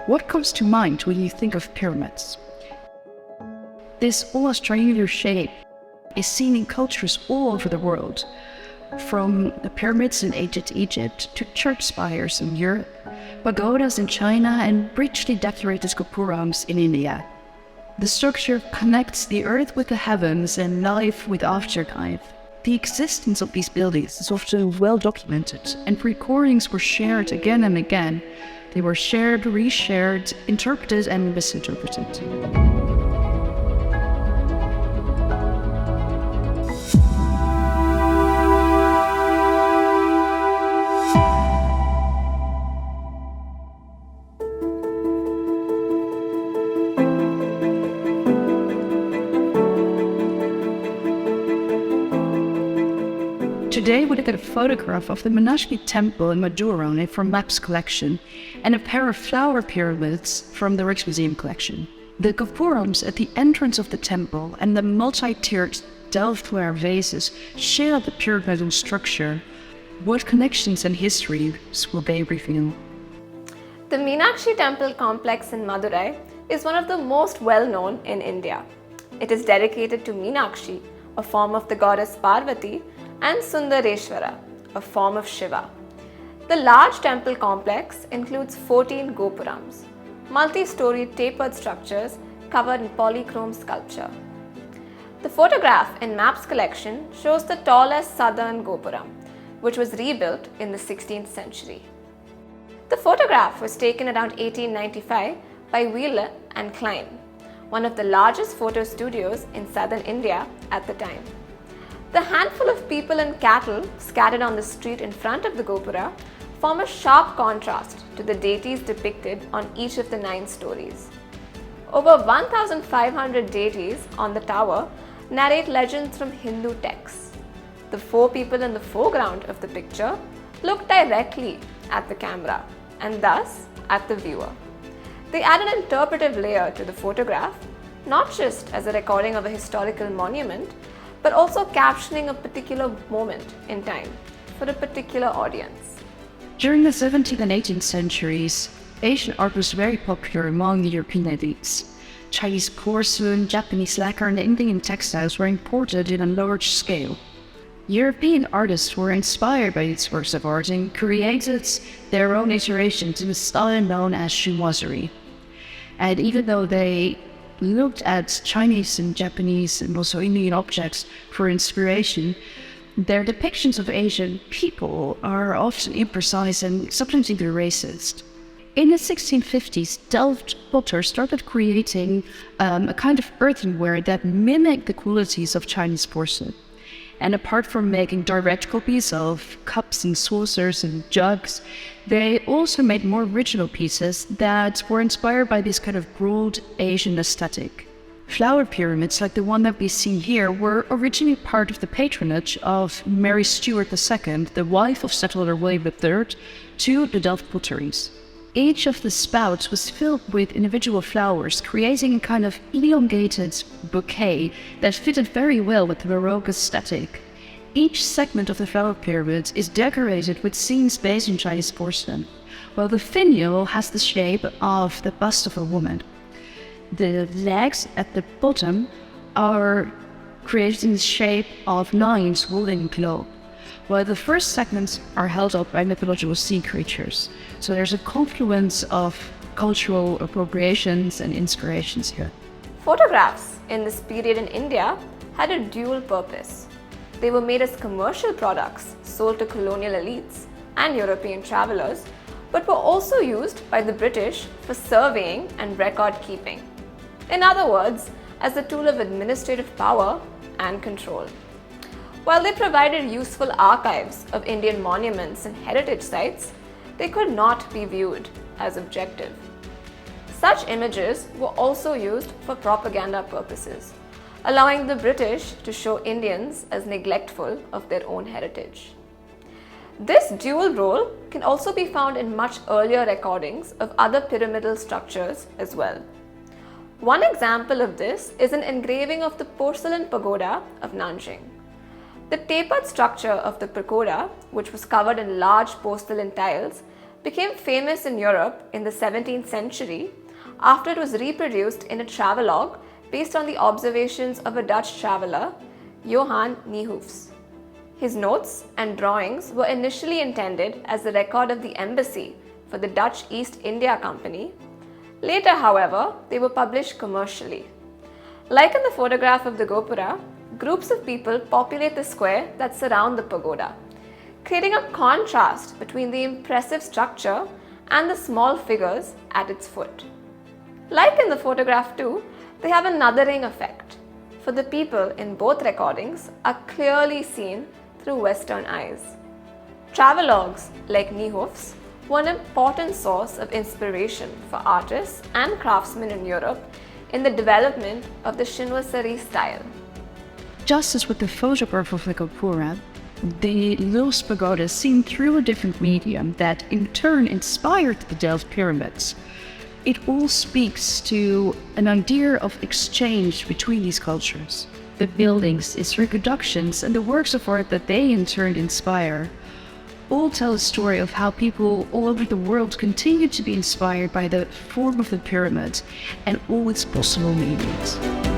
What comes to mind when you think of pyramids? This almost triangular shape is seen in cultures all over the world, from the pyramids in ancient Egypt to church spires in Europe, pagodas in China, and richly decorated gopurams in India. The structure connects the earth with the heavens and life with afterlife. The existence of these buildings is often well documented, and recordings were shared again and again. They were shared, reshared, interpreted, and misinterpreted. Today we look at a photograph of the Menashki Temple in Madurai from Maps collection and a pair of flower pyramids from the Rijksmuseum collection. The gopurams at the entrance of the temple and the multi-tiered delftware vases share the pyramidal structure. What connections and histories will they reveal? The Meenakshi Temple complex in Madurai is one of the most well-known in India. It is dedicated to Meenakshi, a form of the goddess Parvati, and Sundareshwara, a form of Shiva. The large temple complex includes 14 gopurams, multi-story tapered structures covered in polychrome sculpture. The photograph in Maps collection shows the tallest southern gopuram, which was rebuilt in the 16th century. The photograph was taken around 1895 by Wheeler and Klein, one of the largest photo studios in southern India at the time. The handful of people and cattle scattered on the street in front of the gopura form a sharp contrast to the deities depicted on each of the 9 stories. Over 1,500 deities on the tower narrate legends from Hindu texts. The 4 people in the foreground of the picture look directly at the camera and thus at the viewer. They add an interpretive layer to the photograph, not just as a recording of a historical monument, but also captioning a particular moment in time for a particular audience. During the 17th and 18th centuries, Asian art was very popular among the European elites. Chinese porcelain, Japanese lacquer, and Indian textiles were imported in a large scale. European artists were inspired by these works of art and created their own iterations in a style known as chinoiserie. And even though they looked at Chinese and Japanese and also Indian objects for inspiration, their depictions of Asian people are often imprecise and sometimes even racist. In the 1650s, Delft potters started creating a kind of earthenware that mimicked the qualities of Chinese porcelain. And apart from making direct copies of cups and saucers and jugs, they also made more original pieces that were inspired by this kind of broad Asian aesthetic. Flower pyramids, like the one that we see here, were originally part of the patronage of Mary Stuart II, the wife of settler William III, to the Delft potteries. Each of the spouts was filled with individual flowers, creating a kind of elongated bouquet that fitted very well with the Baroque aesthetic. Each segment of the flower pyramid is decorated with scenes based on Chinese porcelain, while the finial has the shape of the bust of a woman. The legs at the bottom are created in the shape of 9 holding a globe, while the first segments are held up by mythological sea creatures. So there's a confluence of cultural appropriations and inspirations here. Photographs in this period in India had a dual purpose. They were made as commercial products sold to colonial elites and European travelers, but were also used by the British for surveying and record keeping. In other words, as a tool of administrative power and control. While they provided useful archives of Indian monuments and heritage sites, they could not be viewed as objective. Such images were also used for propaganda purposes, allowing the British to show Indians as neglectful of their own heritage. This dual role can also be found in much earlier recordings of other pyramidal structures as well. One example of this is an engraving of the porcelain pagoda of Nanjing. The tapered structure of the pagoda, which was covered in large porcelain tiles, became famous in Europe in the 17th century after it was reproduced in a travelogue based on the observations of a Dutch traveller, Johan Niehoofs. His notes and drawings were initially intended as a record of the embassy for the Dutch East India Company. Later, however, they were published commercially. Like in the photograph of the Gopura, groups of people populate the square that surround the pagoda, creating a contrast between the impressive structure and the small figures at its foot. Like in the photograph too, they have an othering effect, for the people in both recordings are clearly seen through Western eyes. Travelogues like Niehoofs were an important source of inspiration for artists and craftsmen in Europe in the development of the chinoiserie style. Just as with the photograph of the Gopura, the Lul's pagoda is seen through a different medium that in turn inspired the Delft pyramids. It all speaks to an idea of exchange between these cultures. The buildings, its reproductions, and the works of art that they in turn inspire all tell a story of how people all over the world continue to be inspired by the form of the pyramid and all its possible meanings.